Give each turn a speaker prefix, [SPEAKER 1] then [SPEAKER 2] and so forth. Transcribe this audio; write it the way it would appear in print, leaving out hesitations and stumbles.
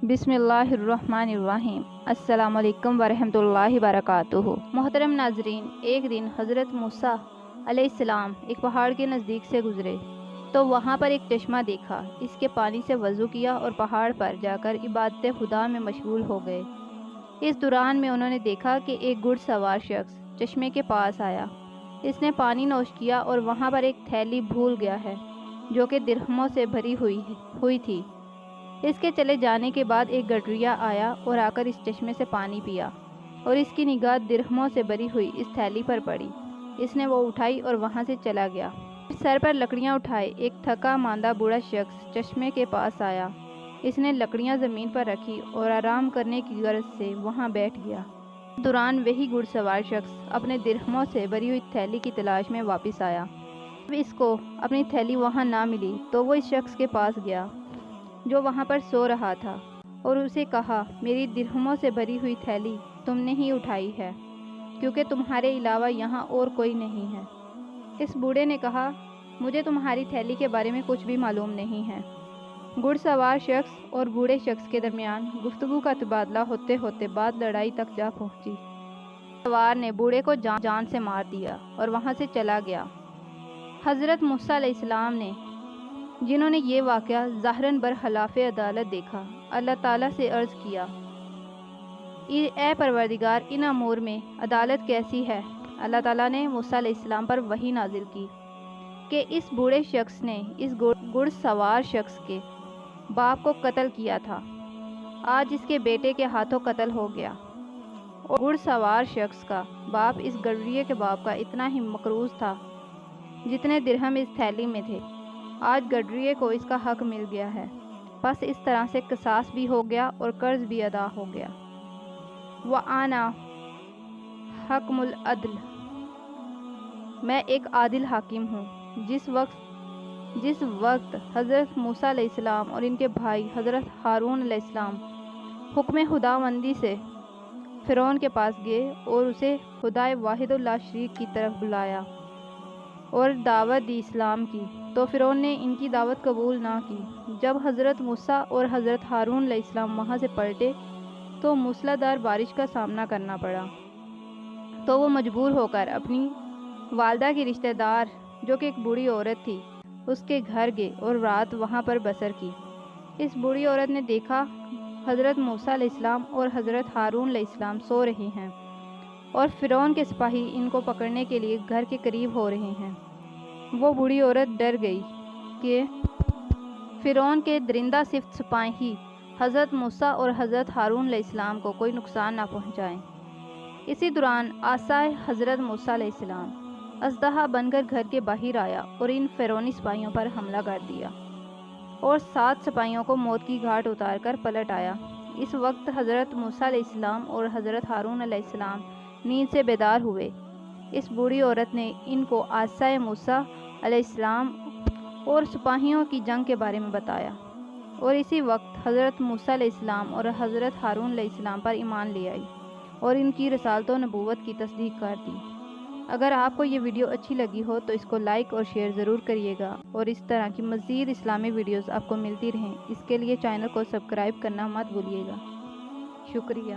[SPEAKER 1] بسم اللہ الرحمن الرحیم۔ السلام علیکم ورحمۃ اللہ وبرکاتہ۔ محترم ناظرین، ایک دن حضرت موسیٰ علیہ السلام ایک پہاڑ کے نزدیک سے گزرے تو وہاں پر ایک چشمہ دیکھا۔ اس کے پانی سے وضو کیا اور پہاڑ پر جا کر عبادت خدا میں مشغول ہو گئے۔ اس دوران میں انہوں نے دیکھا کہ ایک گھڑ سوار شخص چشمے کے پاس آیا۔ اس نے پانی نوش کیا اور وہاں پر ایک تھیلی بھول گیا ہے جو کہ درہموں سے بھری ہوئی تھی۔ اس کے چلے جانے کے بعد ایک گڈریا آیا اور آ کر اس چشمے سے پانی پیا اور اس کی نگاہ درہموں سے بھری ہوئی اس تھیلی پر پڑی۔ اس نے وہ اٹھائی اور وہاں سے چلا گیا۔ سر پر لکڑیاں اٹھائے ایک تھکا ماندہ بوڑھا شخص چشمے کے پاس آیا۔ اس نے لکڑیاں زمین پر رکھی اور آرام کرنے کی غرض سے وہاں بیٹھ گیا۔ اس دوران وہی گھڑ سوار شخص اپنے درہموں سے بھری ہوئی تھیلی کی تلاش میں واپس آیا۔ جب اس کو اپنی تھیلی وہاں نہ ملی تو وہ اس شخص کے پاس گیا جو وہاں پر سو رہا تھا اور اسے کہا، میری درہموں سے بھری ہوئی تھیلی تم نے ہی اٹھائی ہے کیونکہ تمہارے علاوہ یہاں اور کوئی نہیں ہے۔ اس بوڑھے نے کہا، مجھے تمہاری تھیلی کے بارے میں کچھ بھی معلوم نہیں ہے۔ گھڑ سوار شخص اور بوڑھے شخص کے درمیان گفتگو کا تبادلہ ہوتے ہوتے بات لڑائی تک جا پہنچی۔ سوار نے بوڑھے کو جان سے مار دیا اور وہاں سے چلا گیا۔ حضرت موسیٰ علیہ السلام نے، جنہوں نے یہ واقعہ ظاہراً برخلاف عدالت دیکھا، اللہ تعالیٰ سے عرض کیا، اے پروردگار، ان امور میں عدالت کیسی ہے؟ اللہ تعالیٰ نے موسیٰ علیہ السلام پر وحی نازل کی کہ اس بوڑھے شخص نے اس گھڑ سوار شخص کے باپ کو قتل کیا تھا، آج اس کے بیٹے کے ہاتھوں قتل ہو گیا۔ اور گھڑ سوار شخص کا باپ اس گڈریے کے باپ کا اتنا ہی مقروض تھا جتنے درہم اس تھیلی میں تھے۔ آج گڈریے کو اس کا حق مل گیا ہے، بس اس طرح سے قصاص بھی ہو گیا اور قرض بھی ادا ہو گیا۔ وَأَنَا حَكْمُ الْعَدْلِ، میں ایک عادل حاکم ہوں۔ جس وقت حضرت موسیٰ علیہ السلام اور ان کے بھائی حضرت ہارون علیہ السلام حکم خداوندی سے فرعون کے پاس گئے اور اسے خدائے واحد لا شریک کی طرف بلایا اور دعوت دی اسلام کی، تو فرعون نے ان کی دعوت قبول نہ کی۔ جب حضرت موسیٰ اور حضرت ہارون علیہ السلام وہاں سے پلٹے تو موسلا دھار بارش کا سامنا کرنا پڑا، تو وہ مجبور ہو کر اپنی والدہ کی رشتہ دار جو کہ ایک بوڑھی عورت تھی اس کے گھر گئے اور رات وہاں پر بسر کی۔ اس بوڑھی عورت نے دیکھا حضرت موسیٰ علیہ السلام اور حضرت ہارون علیہ السلام سو رہے ہیں اور فرعون کے سپاہی ان کو پکڑنے کے لیے گھر کے قریب ہو رہے ہیں۔ وہ بوڑھی عورت ڈر گئی کہ فرعون کے درندہ صفت سپاہی حضرت موسیٰ اور حضرت ہارون علیہ السلام کو کوئی نقصان نہ پہنچائیں۔ اسی دوران عصائے حضرت موسیٰ علیہ السلام اژدہا بن کر گھر کے باہر آیا اور ان فرعونی سپاہیوں پر حملہ کر دیا اور 7 سپاہیوں کو موت کی گھاٹ اتار کر پلٹ آیا۔ اس وقت حضرت موسیٰ علیہ السلام اور حضرت ہارون علیہ السلام نیند سے بیدار ہوئے۔ اس بوڑھی عورت نے ان کو عصائے موسیٰ علیہ السلام اور سپاہیوں کی جنگ کے بارے میں بتایا اور اسی وقت حضرت موسیٰ علیہ السلام اور حضرت ہارون علیہ السلام پر ایمان لے آئی اور ان کی رسالت و نبوت کی تصدیق کر دی۔ اگر آپ کو یہ ویڈیو اچھی لگی ہو تو اس کو لائک اور شیئر ضرور کریے گا اور اس طرح کی مزید اسلامی ویڈیوز آپ کو ملتی رہیں، اس کے لیے چینل کو سبسکرائب کرنا مت بھولیے گا۔ شکریہ۔